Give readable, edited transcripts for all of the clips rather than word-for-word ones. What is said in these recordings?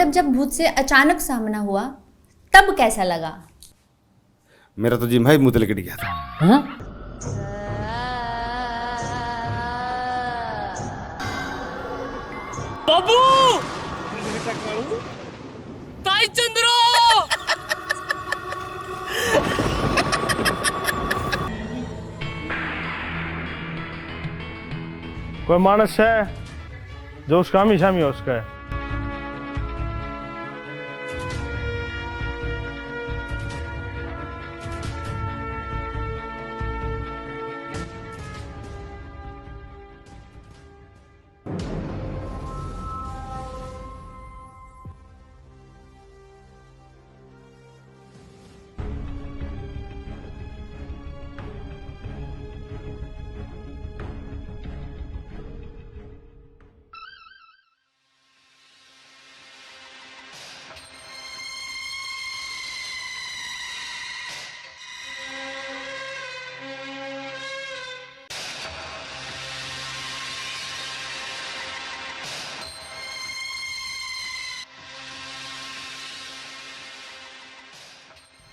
मतलब जब भूत से अचानक सामना हुआ तब कैसा लगा? मेरा तो जिम्हा ही मुंह तले गिर गया था। हाँ? बाबू ताई चंद्रो कोई मानस है जो उसका हमेशा में उसका है।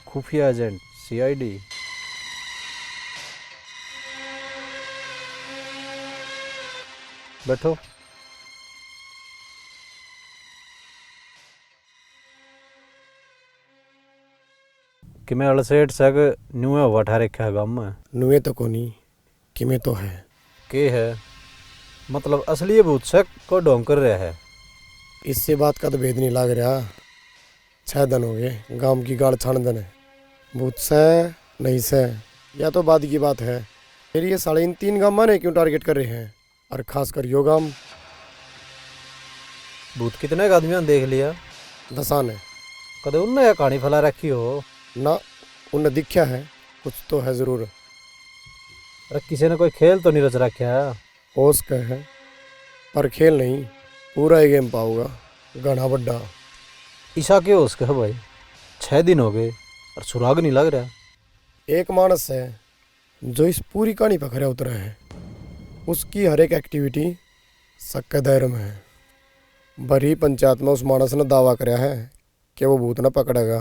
खुफिया एजेंट सीआईडी। बैठो। कि मैं अलसेट सग न्यूए हुआ ठा रखा है गम में। नुए तो कोनी कि में तो है के है मतलब असली भूत शक को ढोंग कर रहा है। इससे बात का तो भेद नहीं लाग रहा। 6 दिन हो गए गांव की गाड़ छान दन है। भूत से नहीं से या तो बाद की बात है। फिर ये साढ़े इन 3 गांव ने क्यों टारगेट कर रहे हैं और खास कर यो गांव। भूत कितने आदमियों ने देख लिया? 10 ने। कदे उनने यह कहानी फैला रखी हो ना उन्हें दिखा है कुछ तो है जरूर। अरे किसी ने कोई खेल तो नहीं रच रखा है। होश का है पर खेल नहीं पूरा ही गेम पाऊंगा घना बड्डा। ईशा के होश का है भाई। 6 दिन हो गए और सुराग नहीं लग रहा। एक मानस है जो इस पूरी कहानी पर खरा उतरा है। उसकी हर एक एक्टिविटी शक के दायरे में है। भरी पंचायत में उस मानस ने दावा कराया है कि वो भूत न पकड़ेगा।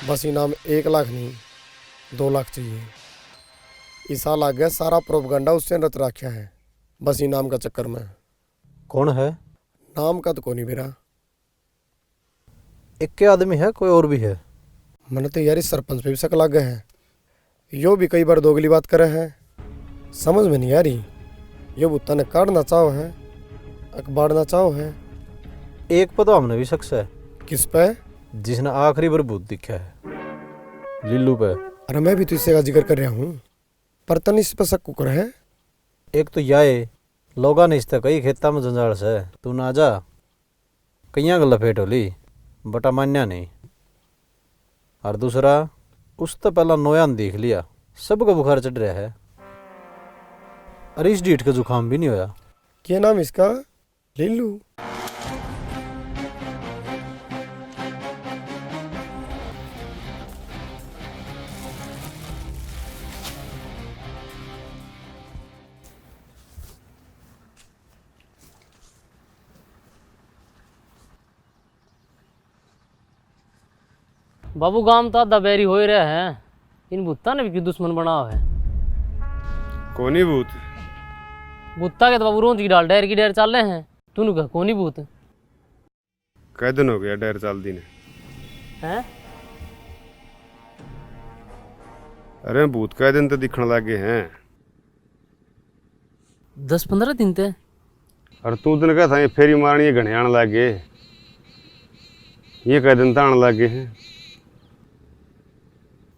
बस इनाम 1 लाख नहीं 2 लाख चाहिए। ईसा लाग गया सारा प्रोपगंडा उससे रच रखा है बस इनाम का चक्कर में। कौन है? नाम का तो कोई नहीं मेरा। एक के आदमी है कोई और भी है? मैंने तो यार इस सरपंच पे भी शक लग गए हैं। यो भी कई बार दोगली बात करे हैं। समझ में नहीं आ रही यो भूता ने काटना चाहो है अखबारना चाहो है। एक पर तो हमने भी शक है। किस पे? जिसने आखिरी बार भूत दिखा है लिल्लू पे। अरे मैं भी तो इससे का जिक्र कर रहा हूँ पर तन इस पर शक कुकर है। एक तो याए लोगा ने इससे कई खेता में जंजाल से तू ना जा कईया गल फेट होली बटा मान्या नहीं। और दूसरा उस तो पहला नोया ने देख लिया सबको बुखार चढ़ रहा है। अरे इस डीठ का जुकाम भी नहीं होया। क्या नाम इसका? लिल्लू। बाबू गांव तो आधा बैरी हो ही रहा है। इन भूता ने भी क्यों दुश्मन बना है? कोनी भूत? भूता के तो बाबू रोज की डाल चल रहे हैं। तूने कहा कौन ही भूत कै दिन हो गया डर चाल दी ने हैं? अरे भूत कै दिन तो दिखने लगे हैं। 10-15 दिन थे। और तू दिन का था ये फेरी मारनी ये घने आने लगे। ये कै दिन तो आने लगे हैं।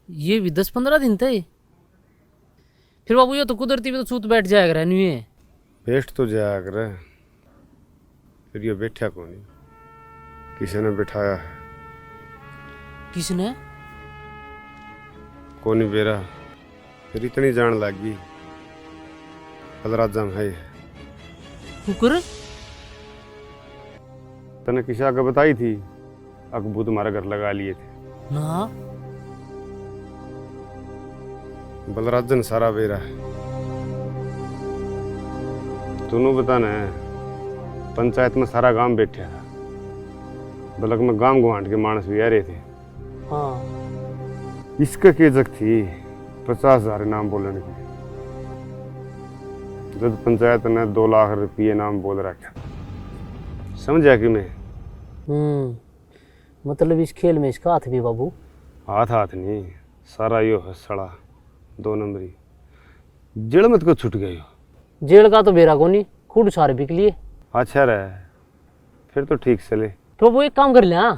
ये भी 10-15 दिन थे। फिर बाबू ये तो कुदरती भी तो सूत बैठ जाएगा रहनी है। बेस्ट तो जाया कर फिर ये बैठा कोनी किसी ने बिठाया है। किसने? कोनी बेरा फिर इतनी जान लगी बलराजा में है। कुकर तने किसी आगे बताई थी अकबू तुम्हारा घर लगा लिए थे ना। बलराजन सारा बेरा है। तूनू बताना है पंचायत में सारा गांव बैठा है बलक में गांव गुआंढ के मानस भी आ रहे थे। हाँ इसका के जग थी 50,000 इनाम बोलने की। जब पंचायत ने 2 लाख रुपये इनाम बोल रखा, समझा कि मैं मतलब इस खेल में इसका हाथ भी बाबू। हाथ हाथ नहीं, सारा यो है सड़ा 2 नंबरी। जेल मत को छूट गए हो। जेल का तो बेरा को नहीं, खूड सारे बिक लिए। अच्छा रहे फिर तो ठीक चले। तो वो एक काम कर लिया,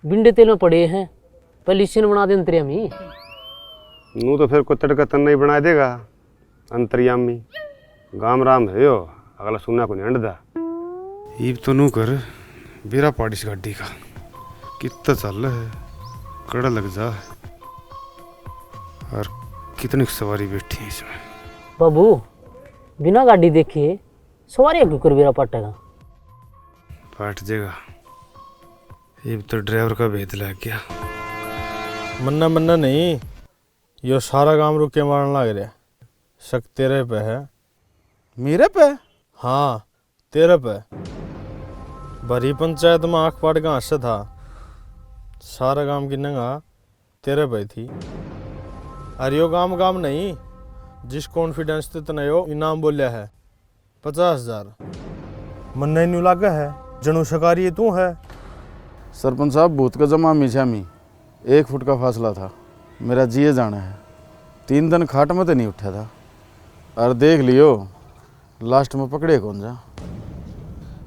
बिंडे तेल में पड़े हैं, पहले इससे बना दे अंतर्यामी। नू तो फिर को तड़का तन नहीं बना देगा अंतर्यामी। गाम राम है यो, अगला सुनना को नहीं अंडदा। ईब तो नू कर बेरा पाड़िस गाड़ी का कितना चल है, कड़ा लग जा। और कितनी सवारी बैठी है इसमें। बाबू बिना गाड़ी देखे सवारी क्यों कर बेरा पटेगा। पाट जाएगा। ईब तो ड्राइवर का भेद लग गया। मन्ना मन्ना नहीं, यो सारा काम रुके मारने लग रहा। शक तेरे पे है। मेरे पे? हाँ तेरे पे। भरी पंचायत में आँख पाट का हंस था, सारा काम की नंगा तेरे पे थी। अरे यो काम नहीं, जिस कॉन्फिडेंस ते तने यो इनाम बोलिया है 50,000। मन्ना न्यू लागा है, जनू शिकारी तू है। सरपंच साहब भूत का जमा मिछामी 1 फुट का फासला था। मेरा जिए जाना है। 3 दिन खाट में तो नहीं उठा था। और देख लियो लास्ट में पकड़े कौन जा।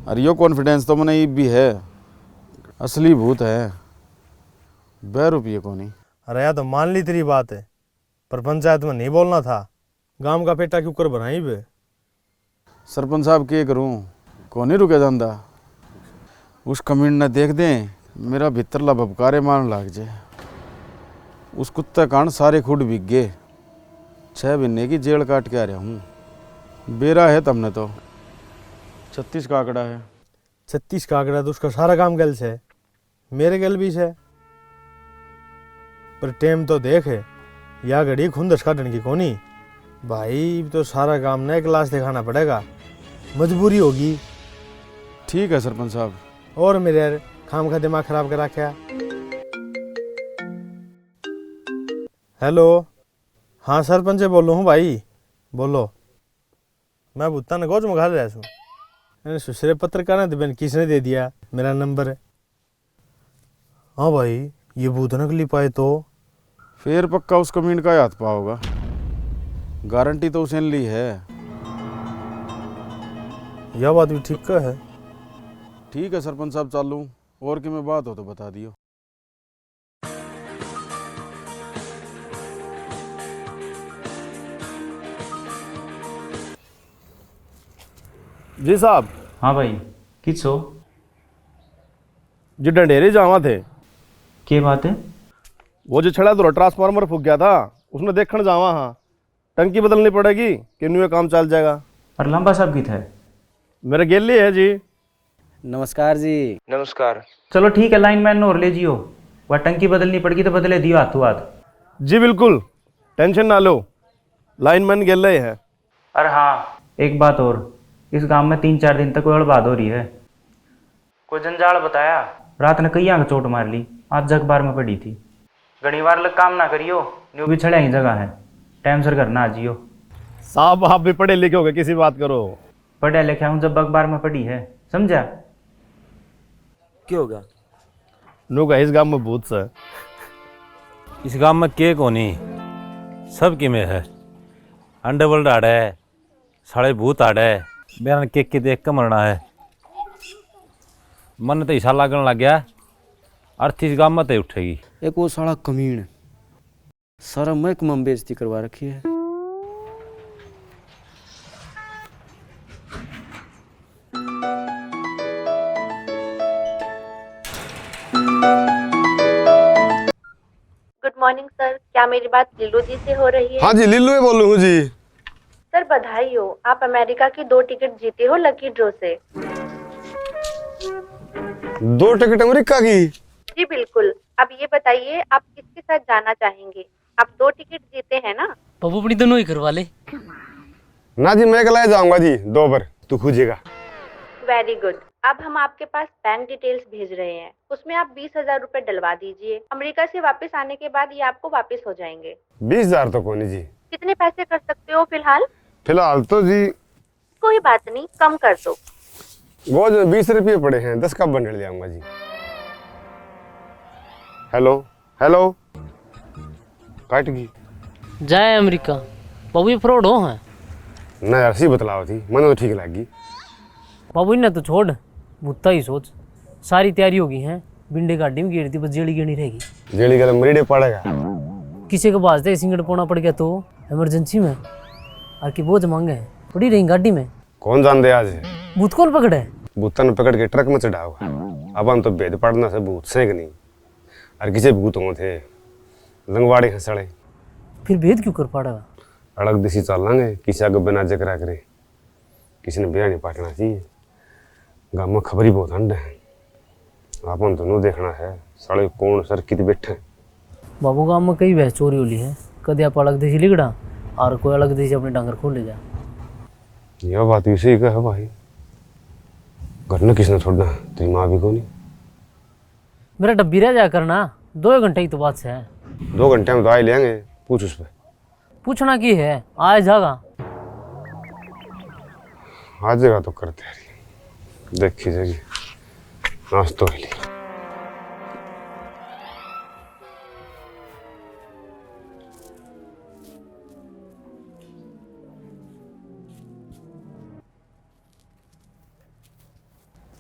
और यो कॉन्फिडेंस तो मैंने भी है, असली भूत है, 2 रुपये को नहीं। अरे यार तो मान ली तेरी बात है, पर पंचायत में नहीं बोलना था। गांव का पेटा क्यों कर बनाई बे। सरपंच साहब के करूं, कौन ही रुके जाता। उस कमीन ने देख दें मेरा भितरला भबकारे मारन लाग जाए। उस कुत्ते कान सारे खुड बिक गए। 6 महीने की जेल काट के आ रहा हूँ। बेरा है तमने तो 36 का आंकड़ा है। 36 का आंकड़ा तो उसका सारा काम गल से, मेरे गल भी से। पर टेम तो देख है, या घड़ी खुंदस काटने की कोनी भाई। तो सारा काम नए क्लास दिखाना पड़ेगा, मजबूरी होगी। ठीक है सरपंच साहब। और मेरे यार खाम का दिमाग खराब करा क्या। हेलो, हाँ सरपंच से बोल रहा हूँ भाई, बोलो। मैं भुत्ता ने गोज में खा रहा हूँ। सुसरे पत्रकार ने तो किसने दे दिया मेरा नंबर है। हाँ भाई ये भूत नकली पाए तो फिर पक्का उस कमीन का हाथ पाओगा। गारंटी तो उसे ली है। यह बात भी ठीक का है। ठीक है सरपंच साहब, चालू और कि मैं बात हो तो बता दियो। जी साहब। हाँ भाई किस हो। जी डंडेरे जावा थे। क्या बात है। वो जो छड़ा तो ट्रांसफार्मर फूक गया था, उसने देखने जावा। हाँ टंकी बदलनी पड़ेगी कि न्यू काम चल जाएगा। और लंबा साहब की था। मेरे गेली है जी। नमस्कार जी। नमस्कार। चलो ठीक है, लाइन मैन और ले जियो। वह टंकी बदलनी पड़ेगी तो बदले दियो हाथों हाथ। जी बिल्कुल, टेंशन ना लो, लाइनमैन गेल रहे हैं। अरे हाँ एक बात और, इस गांव में 3-4 दिन तक कोई हड़बड़ हो रही है। कोई जंजाल बताया, रात ने कई आंख चोट मार ली, आज जग बार में पड़ी थी। घनी बार लग काम ना करियो, न्यू भी छड़े ही जगह है, टाइम सर करना आ जियो। साहब आप भी पढ़े लिखे हो गए, किसी बात करो। पढ़ा लिखा हूँ, जब अखबार में पड़ी है, समझा। क्या होगा। नु का इस गांव में भूत से। इस गांव में के कोनी, सब कि में है। अंडरवर्ल्ड आड़ा है, साढ़े भूत आड़ा है, बेरन के देख के मरना है। मन तो ईसा लागन लग गया, अर्थ इस गांव में तो उठेगी। एक वो साला कमीन सारा महकमा में बेइज्जती करवा रखी है। गुड मॉर्निंग सर, क्या मेरी बात लिल्लू जी से हो रही है। हाँ जी लिल्लू ही बोल रहा हूँ जी। सर बधाई हो, आप अमेरिका की 2 टिकट जीते हो लकी ड्रॉ से। 2 टिकट अमेरिका की। जी बिल्कुल। अब ये बताइए आप किसके साथ जाना चाहेंगे। आप 2 टिकट जीते हैं ना। बाबू अपनी दोनों ही करवा ले। ना जी मैं अकेला जाऊंगा जी, 2 बार तू खोजेगा। Very good. अब हम आपके पास बैंक डिटेल्स भेज रहे हैं, उसमें आप 20,000 रुपए डलवा दीजिए। अमेरिका से वापस आने के बाद ये आपको वापस हो जाएंगे। 20,000 तो कोनी जी। कितने पैसे कर सकते हो फिलहाल? फिलहाल तो जी कोई बात नहीं, कम कर दो। वो जो 20 रुपये पड़े हैं 10 का बंडल जाऊंगा जी। हेलो हेलो काट गई। जाए अमेरिका बाबू ये फ्रॉड हो हैं। ना यार सी बतलाव थी, मन तो ठीक लगी। बाबू इन्हें तो छोड़, भूतता ही सोच। सारी तैयारी होगी है, बिंडे गाड़ी में गिर दी, बस जेड़ी गिरनी रहेगी। जेड़ी गल मरीडे पड़ेगा। किसी के पास दे सिंगड़ पोना पड़ गया तो इमरजेंसी में और की बोझ मांगे पड़ी रही गाड़ी में। कौन जान दे आज भूत कौन पकड़े? भूतन पकड़ के ट्रक में चढ़ाओगा। अब हम तो भेद पड़ना से भूत से नहीं, और किसी भूत हो थे लंगवाड़े हंसड़े। फिर भेद क्यों कर पाड़ेगा? अलग दिशी चल लेंगे, किसी आगे बिना जकरा करे। किसी ने बेरा नहीं पाटना चाहिए। गाँव में खबर ही बहुत ठंड है, आपन तो देखना है साले कौन सर कित बैठे। बाबू गाँव में कई भैंस चोरी होली है, कदे आप अलग देशी लिगड़ा और कोई अलग देशी अपने डांगर खोल ले जा। यह बात भी सही है भाई, घर में किसने छोड़ना है, तेरी माँ भी को नहीं। मेरा डब्बी रह जा करना, 2 घंटे की तो बात से है। 2 घंटे में तो आ ही लेंगे, पूछ उस पर। पूछना की है, आए जागा। आ जाएगा तो करते हैं, देखी जाएगी नाश तो ही।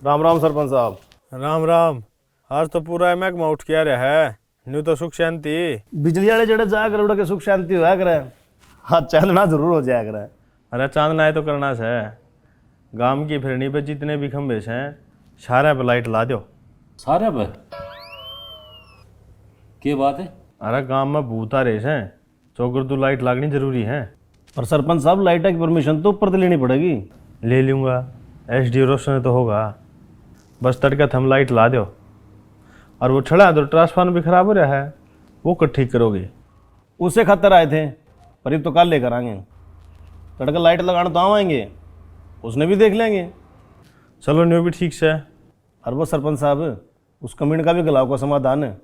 राम राम सरपंच साहब। राम राम। आज तो पूरा महकमा उठ के आ रहा है, न्यू तो सुख शांति। बिजली वाले जड़े जाया करे उड़ा के सुख शांति होया करे। हाँ चांदना जरूर हो जाया करे। अरे चांदना तो करना है। गांव की फिरनी पे जितने भी खंबे हैं सारे पे लाइट ला दो। सारे पे? क्या बात है? अरे गांव में भूत आ रहे हैं, चौकर तो लाइट लागनी जरूरी है। पर सरपंच साहब लाइट की परमिशन तो ऊपर से लेनी पड़ेगी। ले लूँगा, एसडीओ रोशन तो होगा। बस तड़का थम लाइट ला दो। और वो छड़ा तो ट्रांसफार्मर भी खराब हो रहा है, वो कब ठीक करोगे? उससे खतर आए थे, पर तो कल लेकर आएंगे। तड़का लाइट लगाना तो आएंगे, उसने भी देख लेंगे। चलो न्यू भी ठीक से। और वो सरपंच साहब उस कमीन का भी गलाव का समाधान है,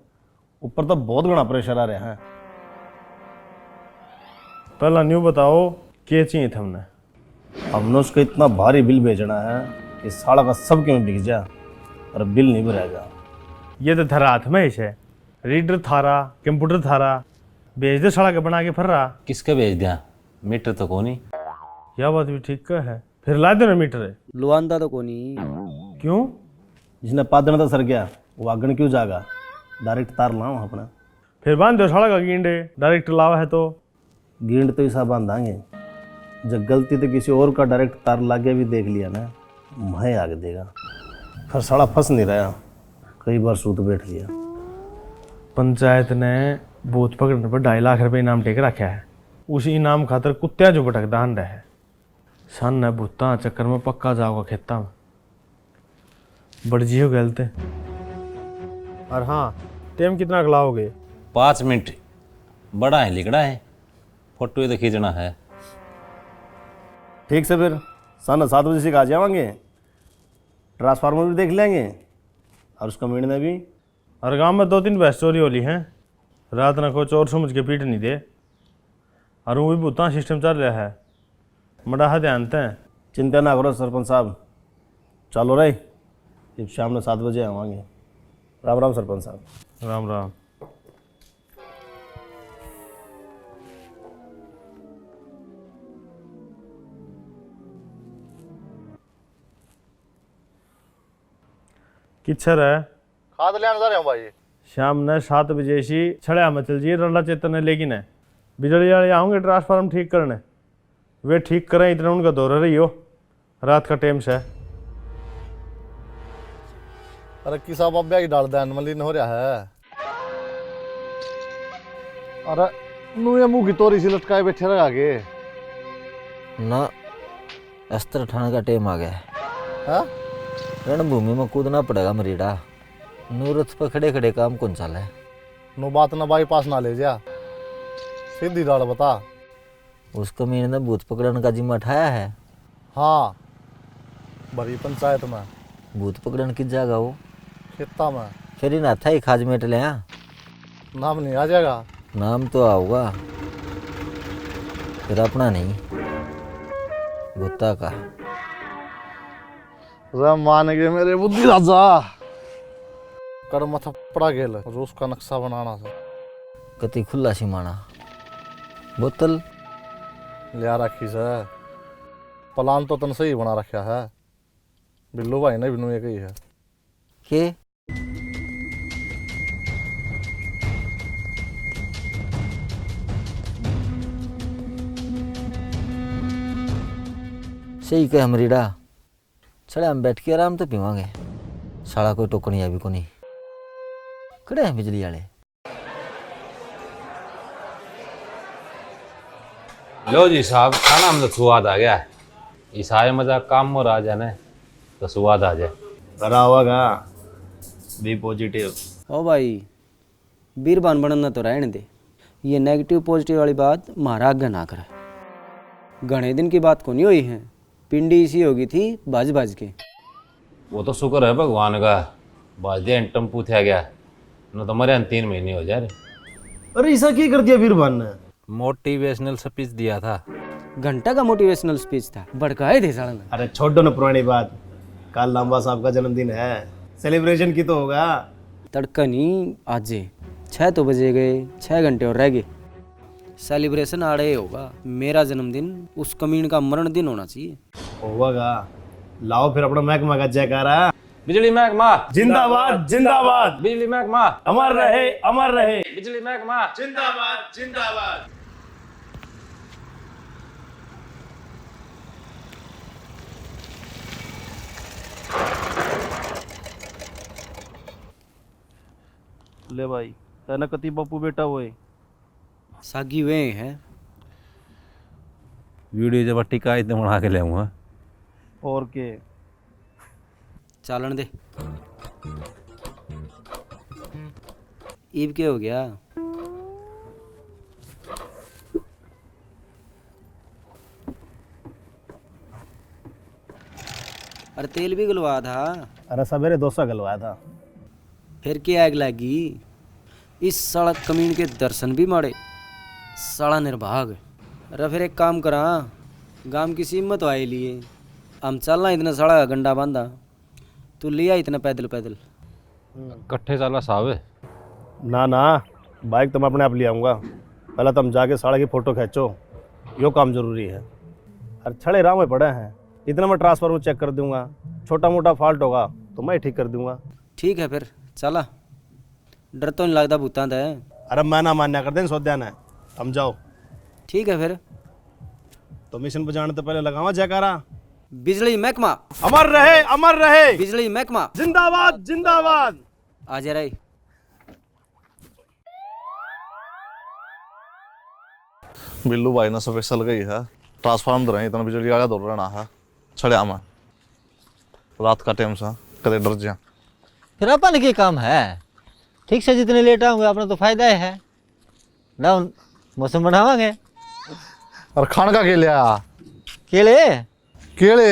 ऊपर तो बहुत घना प्रेशर आ रहा है। पहला न्यू बताओ क्या चाहिए था हमने? हमने उसको इतना भारी बिल भेजना है कि साड़ा का सब क्यों बिक जा और बिल नहीं भरेगा। ये तो थारा हाथ में है, रीडर थारा, कंप्यूटर थारा, भेज दे साड़ा के बना के फर रहा। किसके भेज दिया? मीटर तो कोनी। यह बात भी ठीक है, फिर ला दो ना मीटर। लुआंदा तो कोनी। क्यों? जिसने पादना तो सर गया वो आगन क्यों जागा? डायरेक्ट तार लाओ अपना। फिर बांध दो साड़ा का गेंडे, डायरेक्ट लावा है तो। गेंड तो ऐसा बांधांगे, जब गलती तो किसी और का डायरेक्ट तार लागे भी देख लिया ना, मैं आगे देगा। फिर साड़ा फंस नहीं रहा, कई बार सूत बैठ लिया। पंचायत ने भूत पकड़ने पर 2.5 लाख रुपये इनाम टेक रखा है। उसी इनाम खातर कुत्तिया जो भटक दान रहे सन ने भूता चक्कर में पक्का जाओगा खेता में। बड़जी हो गलते। और हाँ, टाइम कितना खिलाओगे? 5 मिनट। बड़ा है लिखड़ा है, फोटो तो खींचना है। ठीक से फिर 7:30 से आ जाएंगे, ट्रांसफार्मर भी देख लेंगे और उसका मीणने भी। और गांव में 2-3 भैंस चोरी होली हैं, रात न को चोर समझ के पीट नहीं दे। और वो भी भूता सिस्टम चल रहा है, बड़ा ध्यान दें। चिंता ना करो सरपंच साहब, चलो रे, जब शाम में 7 बजे आवाएंगे। राम राम सरपंच साहब। राम राम। किच्छर है? खाद लेने जा रहे हो भाई। शाम ने 7 बजे सी छड़िया में चल जी रला चेतन ने, लेकिन है बिजली वाले आऊँगे ट्रांसफार्मर ठीक करने। वे ठीक करें इतना उनका दौरा रही हो, रात का टाइम से। अरे किसा अब की डाल दैन मलिन हो रहा है। अरे नू ये मुंह की तोरी सी लटकाए बैठे रह आगे ना। अस्त्र उठाने का टाइम आ गया है। हाँ? रणभूमि में कूदना पड़ेगा मरीडा। नूरत पर खड़े खड़े काम कौन चला है? नो बात ना बाईपास ना ले जा, सीधी डाल बता। उसको मीन ने भूत पकड़ने का जिम्मा उठाया है। हाँ, बड़ी पंचायत में भूत पकड़न की जगह हो खेता में फिर इन था ही खाज मेट ले नाम नहीं आ जाएगा। नाम तो आऊगा फिर अपना नहीं भूता का। मान गए मेरे बुद्धि राजा। कर मथा पड़ा गेल रूस का नक्शा बनाना था। कति खुला सी माना बोतल लिया रखी से प्लान तो तन सही बना रखा है। बिल्लू भाई ने बिनू ये कही है के सही कह हमरीडा चले हम बैठ के आराम तो पीवांगे। साला कोई टोकनी अभी को नहीं खड़े हैं बिजली वाले। लो जी साहब खाना में तो स्वाद आ गया है। ईसाई मजा काम में आ जाने तो स्वाद आ जाए। करा होगा बी पॉजिटिव। ओ भाई बीरबान बनना तो रहने दे। ये नेगेटिव पॉजिटिव वाली बात मारा आगे ना करे। घने दिन की बात को नहीं हुई है। पिंडी इसी होगी थी बाज बाज के। वो तो शुक्र है भगवान का बाज दिया टम्पू थे गया न तो मरे 3 महीने हो जा रहे। अरे ऐसा क्या कर दिया बीरबान ने? मोटिवेशनल स्पीच दिया था। घंटा का मोटिवेशनल स्पीच था भड़काए थे साला ने। अरे छोड़ो ना पुरानी बात। कल लांबा साहब का जन्मदिन है सेलिब्रेशन की तो होगा। तड़का नहीं आज 6 तो बजे गए 6 घंटे और रह गए। सेलिब्रेशन आड़े होगा। मेरा जन्मदिन उस कमीन का मरण दिन होना चाहिए। होगा लाओ फिर अपना महकमा का जयकारा। बिजली महकमा जिंदाबाद जिंदाबाद। बिजली महकमा अमर रहे अमर रहे। बिजली महकमा जिंदाबाद जिंदाबाद। ले भाई तेना कति बापू बेटा वो सागी वे हैं। वीडियो जब टिका इतने बना के ले आऊँगा। और के चालन दे। ईब के हो गया? अरे तेल भी गलवा था। अरे सवेरे 200 गलवाया था। फिर क्या आग लगी? इस सड़क कमीन के दर्शन भी मारे साला निर्भाग। अरे फिर एक काम करा गांव की हिम्मत आए लिए हम चलना इतना सड़ा गंडा बांधा तू लिया इतना पैदल पैदल। कट्ठे साला साहब ना ना बाइक तो मैं अपने आप ले आऊँगा। पहले तुम जाके सड़क की फ़ोटो खींचो यो काम जरूरी है। अरे छड़े राह में पड़े हैं इतना मैं ट्रांसफर में चेक कर दूंगा। छोटा मोटा फॉल्ट होगा तो मैं ठीक कर दूंगा। ठीक है फिर चला। डर तो नहीं लगता भूतां है। अरे मैं ना मान्या कर दें सोध्यान है हम जाओ। ठीक है फिर तो मिशन पर जाने तो पहले लगावा जयकारा। बिजली महकमा अमर रहे अमर रहे। बिजली महकमा जिंदाबाद जिंदाबाद। आ जा रही। बिल्लू भाई ने स्पेशल गई है ट्रांसफार्म दे रहे इतना बिजली वाला दौड़ रहा है छड़िया में रात का टाइम सा कदे डर जा। फिर अपन के काम है ठीक से जितने लेट आऊंगे अपना तो फायदा है ना। मौसम बनावांगे। और खान का के लिया केले केले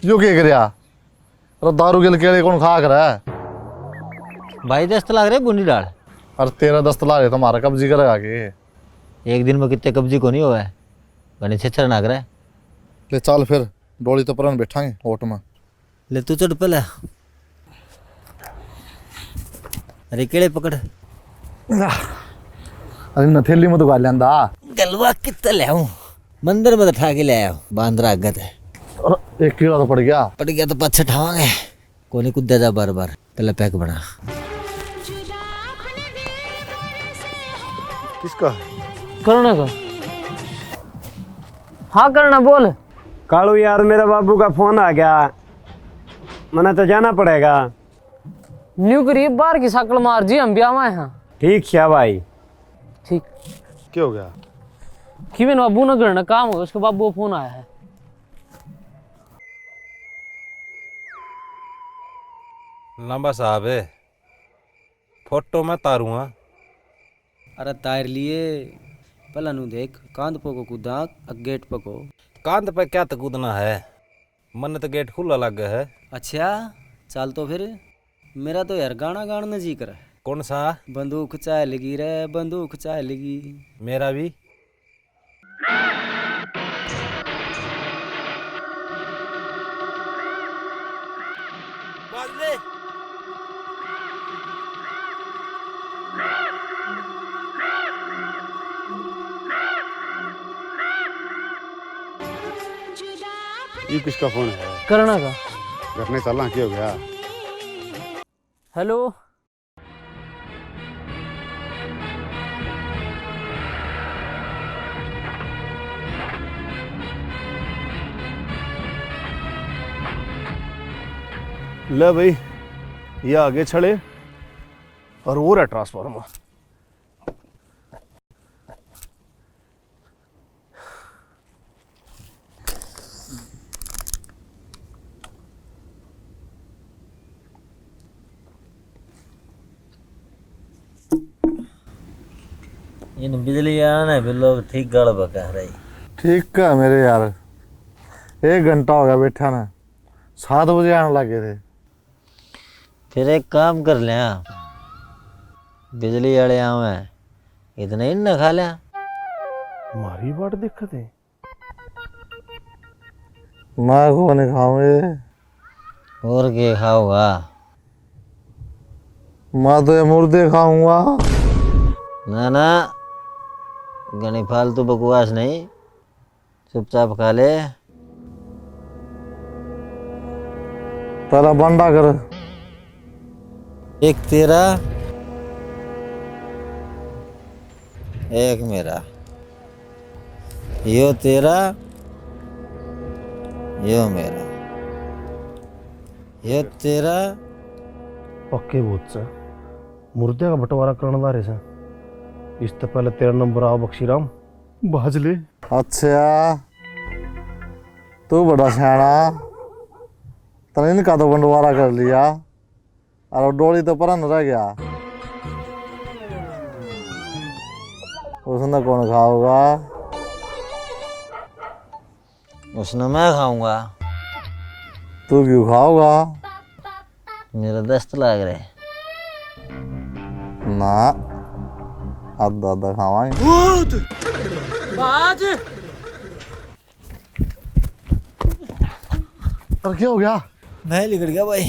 यो के करया। अरे दारू के केले कौन खा कर है? भाई 10 लाख रहे बूंदी डाल। अरे 13-10 लाख तुम्हारा कब्जी करेगा के? एक दिन में कितने कब्जी को नहीं हुआ है बने 6 नाग रहा है। ले चल फिर डोली तो परन बैठांगे ओट में। ले तू चढ़ पहले। अरे केड़े पकड़। अरे न थैली में तो गाल लेंदा गलवा कितना ले आऊं मंदिर में उठा के ले आया बांद्रा अगत है। अरे 1 किलो तो पड़ गया तो पाछे ठावांगे कोनी कुद्दा जा बार बार पहले पैक बना। किसका? करना का। हाँ करना बोल। कालू यार मेरे बाबू का फोन आ गया मना तो जाना पड़ेगा। न्यू करीब बार की शक्ल मार जी हम ब्याह में। ठीक है भाई। ठीक क्या हो गया? कि मैंने बाबू ना करना काम होगा उसके बाबू को फोन आया है। लंबा साहब है फोटो मैं तारूंगा। अरे तार लिए पहला नु देख कांध पको कूदा गेट पको। कांध पे क्या तो कूदना है मन तो गेट खुला लग गया है। अच्छा चल तो फिर, मेरा तो यार गाना गाने जी कर। कौन सा? बंदूक चाह लगी रे, बंदूक चाह लगी। मेरा भी। ये किसका फोन है? करना का। घर में चलना क्या हो गया? हेलो। ले भाई, ये आगे चढ़े और वो रहा ट्रांसफार्मर। इन बिजली आने पे लोग ठीक गड़ बका रही। ठीक है मेरे यार, 1 घंटा हो गया बैठा ना, 7 बजे आने लगे थे। फिर एक काम कर लिया, बिजली वाले आवे इतने ही न खा लिया। मारी बाट दिक्कत है। मैं को नहीं खाऊंगे। और क्या खाऊंगा? मैं तो ये मुर्दे खाऊंगा। ना ना, घनी फालतू बकवास नहीं, चुपचाप खा ले। तेरा बंदा कर। एक तेरा, एक मेरा। यो तेरा, यो मेरा। यो तेरा। पक्के भूत से मुर्दे का बंटवारा करना रे से। इससे पहले तेरा नंबर आओ बख्शीराम, भाज ले। अच्छा तू बड़ा सियाना, तने इनका तो बंटवारा कर लिया और डोली तो परन रह गया। उसने कौन खाऊंगा? उसने मैं खाऊंगा। तू क्यों खाओगा? मेरा दस्त लग रहा है। ना आधा आधा खावांगे। और क्या हो गया? मैं लिगड़ गया भाई।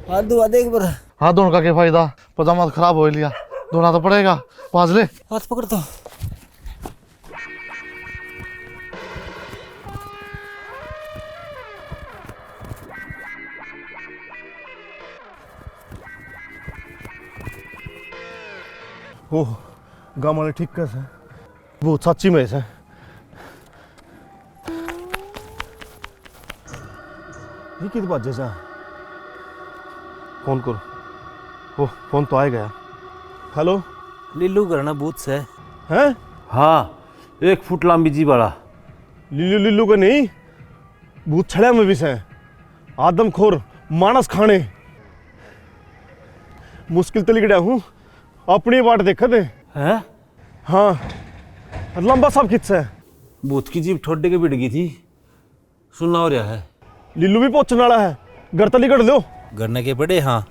हाथ धुआ दे एक बार। हाथ धोने का क्या फायदा? पजामा तो खराब हो लिया, धोना तो पड़ेगा। पास ले। हाथ पकड़ तो। ओह, गाँव वाले ठीक कर से वो सच्ची में से। ये किस बात जैसा? फोन करो। ओह, फोन तो आ गया। हेलो, लिल्लू करना बूथ से हैं? हाँ, 1 फुट लंबी जी वाला। लिल्लू लिल्लू का नहीं, भूत छड़े में भी से आदमखोर मानस खाने। मुश्किल तली गया हूँ, अपनी बाट देखा थे। हैं? हाँ, लंबा सब किस है। बूथ की जीप ठोडे के बिड़ गई थी, सुनना हो रहा है। लिल्लू भी पहुंचने वाला है, घर तली कर लो। गन्ने के बड़े, हाँ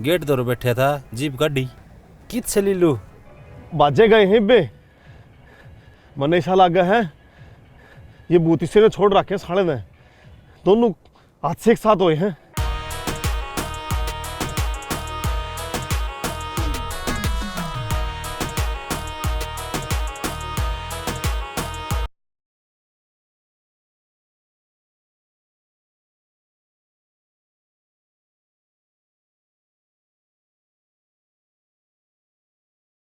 गेट दौर बैठा था, जीप गाड़ी कित से लिल्लू बाजे गए हैं बे। मन ऐसा लगा है ये बूथ इसे ने छोड़ रखे साढ़े ने, दोनों हाथ से एक साथ हुए हैं।